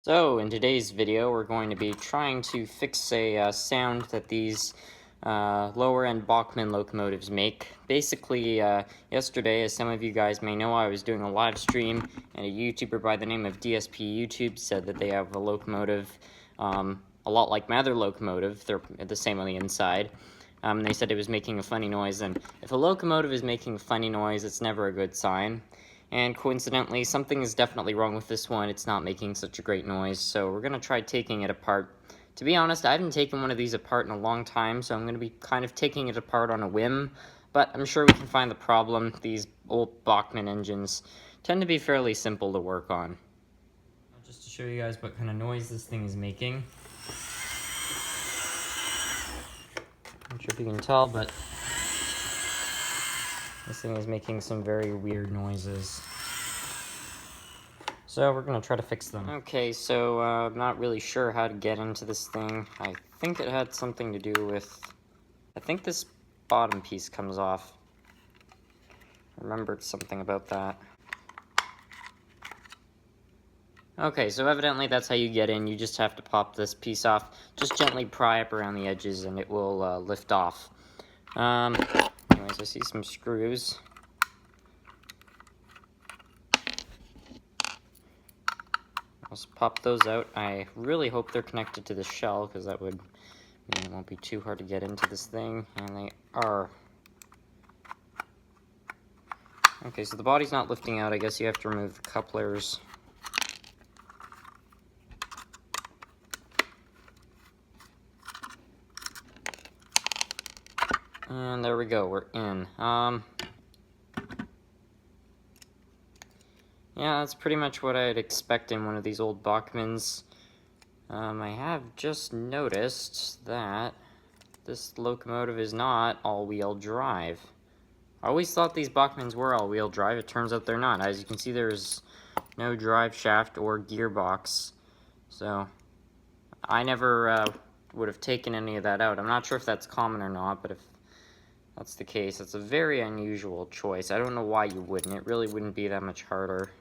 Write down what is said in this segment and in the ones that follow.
So in today's video we're going to be trying to fix a sound that these lower end Bachmann locomotives make. Basically yesterday, as some of you guys may know, I was doing a live stream and a YouTuber by the name of DSP YouTube said that they have a locomotive a lot like my other locomotive. They're the same on the inside. They said it was making a funny noise, and if a locomotive is making a funny noise, it's never a good sign. And coincidentally, something is definitely wrong with this one. It's not making such a great noise, so we're going to try taking it apart. To be honest, I haven't taken one of these apart in a long time, so I'm going to be kind of taking it apart on a whim, but I'm sure we can find the problem. These old Bachmann engines tend to be fairly simple to work on. Just to show you guys what kind of noise this thing is making. I'm not sure if you can tell, but this thing is making some very weird noises. So we're going to try to fix them. Okay, so I'm not really sure how to get into this thing. I think it had something to do with... I think this bottom piece comes off. I remembered something about that. Okay, so evidently that's how you get in. You just have to pop this piece off. Just gently pry up around the edges and it will lift off. Anyways, I see some screws. Let's pop those out. I really hope they're connected to the shell, because that would mean it won't be too hard to get into this thing, and they are. Okay, so the body's not lifting out. I guess you have to remove the couplers. And there we go, we're in. Yeah, that's pretty much what I'd expect in one of these old Bachmanns. I have just noticed that this locomotive is not all-wheel drive. I always thought these Bachmanns were all-wheel drive. It turns out they're not. As you can see, there's no drive shaft or gearbox. So, I never would have taken any of that out. I'm not sure if that's common or not, but if that's the case, it's a very unusual choice. I don't know why you wouldn't. It really wouldn't be that much harder.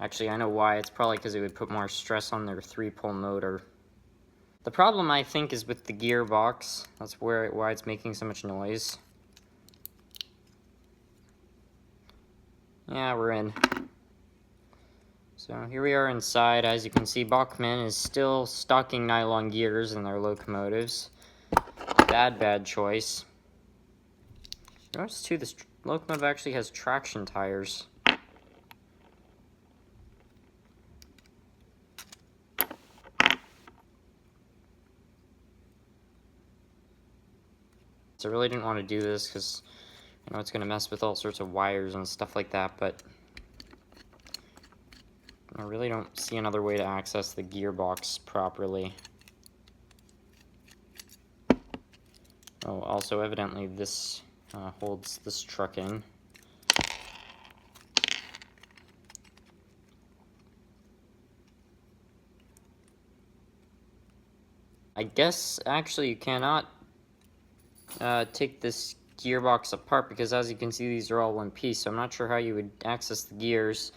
Actually, I know why. It's probably because it would put more stress on their 3-pole motor. The problem, I think, is with the gearbox. That's why it's making so much noise. Yeah, we're in. So here we are inside. As you can see, Bachmann is still stocking nylon gears in their locomotives. Bad choice. Notice too, this locomotive actually has traction tires. So I really didn't want to do this because I know it's going to mess with all sorts of wires and stuff like that, but I really don't see another way to access the gearbox properly. Oh, also evidently this holds this truck in. I guess actually you cannot take this gearbox apart, because as you can see, these are all one piece, so I'm not sure how you would access the gears.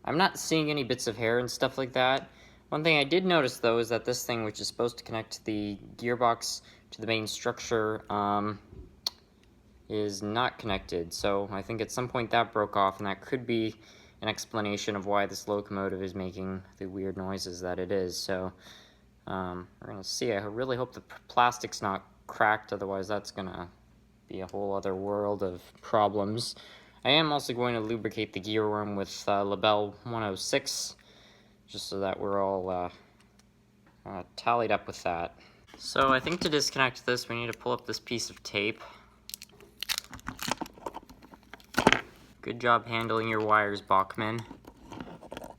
I'm not seeing any bits of hair and stuff like that. One thing I did notice, though, is that this thing, which is supposed to connect the gearbox to the main structure, is not connected. So I think at some point that broke off, and that could be an explanation of why this locomotive is making the weird noises that it is. So we're going to see. I really hope the plastic's not cracked, otherwise that's going to be a whole other world of problems. I am also going to lubricate the gear worm with Label 106, just so that we're all tallied up with that. So I think to disconnect this, we need to pull up this piece of tape. Good job handling your wires, Bachmann.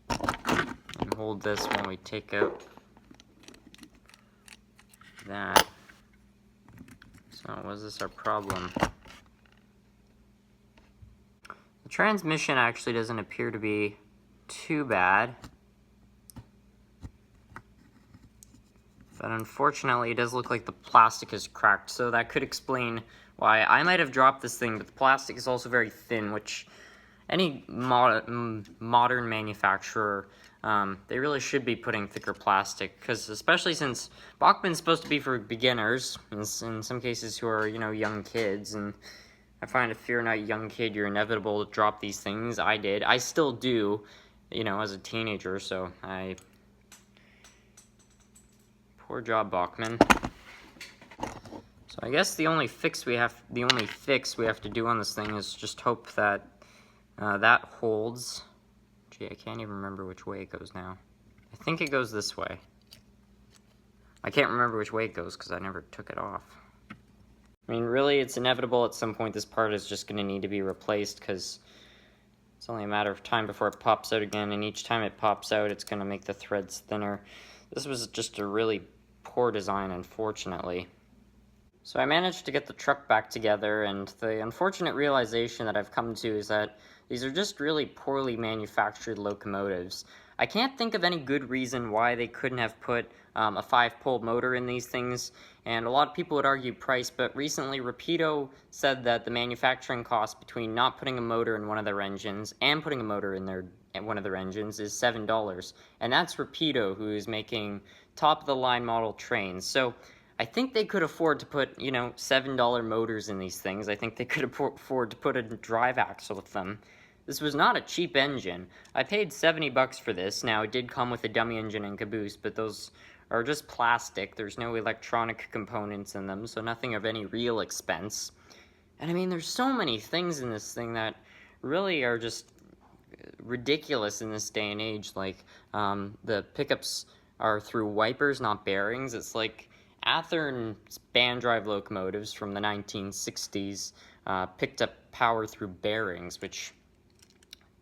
And hold this when we take out that. So was this our problem? The transmission actually doesn't appear to be too bad. But unfortunately, it does look like the plastic is cracked, so that could explain why I might have dropped this thing, but the plastic is also very thin, which any modern manufacturer, they really should be putting thicker plastic, because especially since Bachmann's supposed to be for beginners, in some cases who are, young kids, and I find if you're not a young kid, you're inevitable to drop these things. I did. I still do, as a teenager, so poor job, Bachmann. So I guess the only fix we have to do on this thing is just hope that that holds. Gee, I can't even remember which way it goes now. I think it goes this way. I can't remember which way it goes because I never took it off. I mean, really, it's inevitable at some point this part is just going to need to be replaced, because it's only a matter of time before it pops out again, and each time it pops out, it's going to make the threads thinner. This was just a really poor design, unfortunately. So I managed to get the truck back together, and the unfortunate realization that I've come to is that these are just really poorly manufactured locomotives. I can't think of any good reason why they couldn't have put a 5-pole motor in these things, and a lot of people would argue price, but recently Rapido said that the manufacturing cost between not putting a motor in one of their engines and putting a motor in one of their engines is $7, and that's Rapido, who is making top-of-the-line model trains. So I think they could afford to put, $7 motors in these things. I think they could afford to put a drive axle with them. This was not a cheap engine. I paid $70 for this. Now, it did come with a dummy engine and caboose, but those are just plastic. There's no electronic components in them, so nothing of any real expense. And I mean, there's so many things in this thing that really are just ridiculous in this day and age. Like, the pickups are through wipers, not bearings. It's like Athearn span drive locomotives from the 1960s picked up power through bearings, which,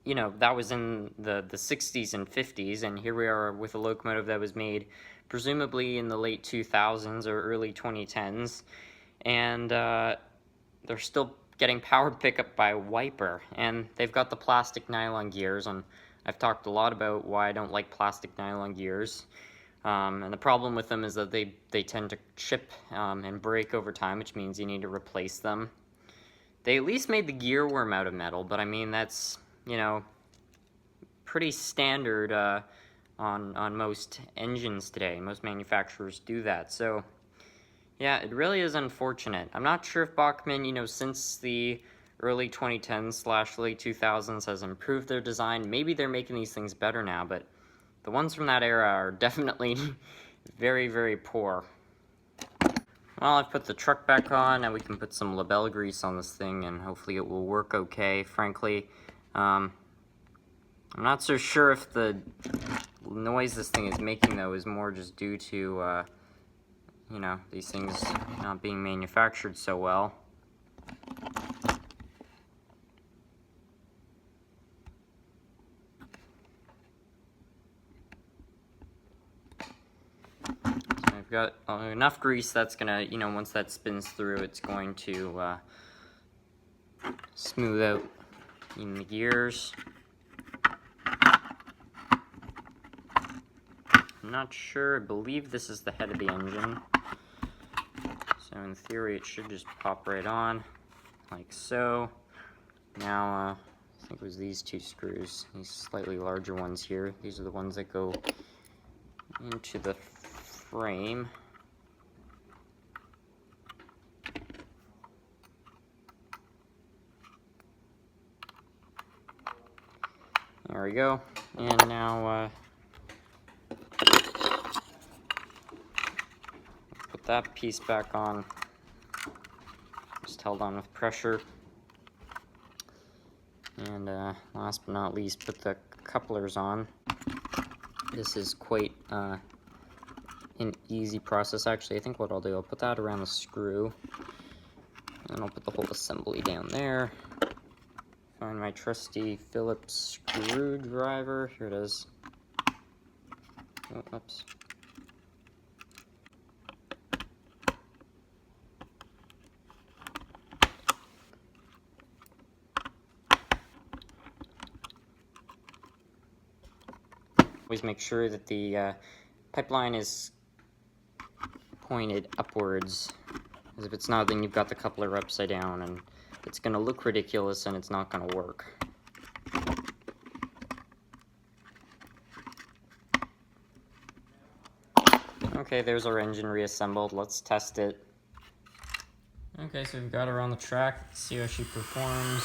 that was in the 60s and 50s, and here we are with a locomotive that was made presumably in the late 2000s or early 2010s, and they're still getting power pickup by wiper, and they've got the plastic nylon gears, and I've talked a lot about why I don't like plastic nylon gears. And the problem with them is that they tend to chip and break over time, which means you need to replace them. They at least made the gear worm out of metal, but I mean, that's, pretty standard on most engines today. Most manufacturers do that. So, yeah, it really is unfortunate. I'm not sure if Bachmann, since the early 2010s / late 2000s has improved their design. Maybe they're making these things better now, but the ones from that era are definitely very, very poor. Well, I've put the truck back on, and we can put some label grease on this thing, and hopefully it will work okay. Frankly, I'm not so sure if the noise this thing is making, though, is more just due to, these things not being manufactured so well. Got enough grease that's gonna, once that spins through, it's going to smooth out in the gears. I'm not sure. I believe this is the head of the engine, so in theory it should just pop right on like so. Now I think it was these two screws, these slightly larger ones here. These are the ones that go into the frame. There we go. And now put that piece back on. Just held on with pressure. And last but not least, put the couplers on. This is quite an easy process, actually. I think what I'll do, I'll put that around the screw, and I'll put the whole assembly down there. Find my trusty Phillips screwdriver. Here it is. Oh, oops. Always make sure that the pipeline is pointed upwards, because if it's not, then you've got the coupler upside down, and it's going to look ridiculous and it's not going to work. Okay, there's our engine reassembled. Let's test it. Okay, so we've got her on the track. Let's see how she performs.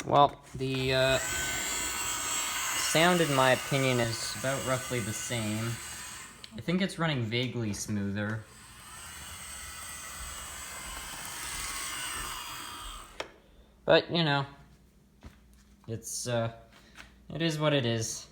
Well, the sound, in my opinion, is about roughly the same. I think it's running vaguely smoother. But, you know, it is what it is.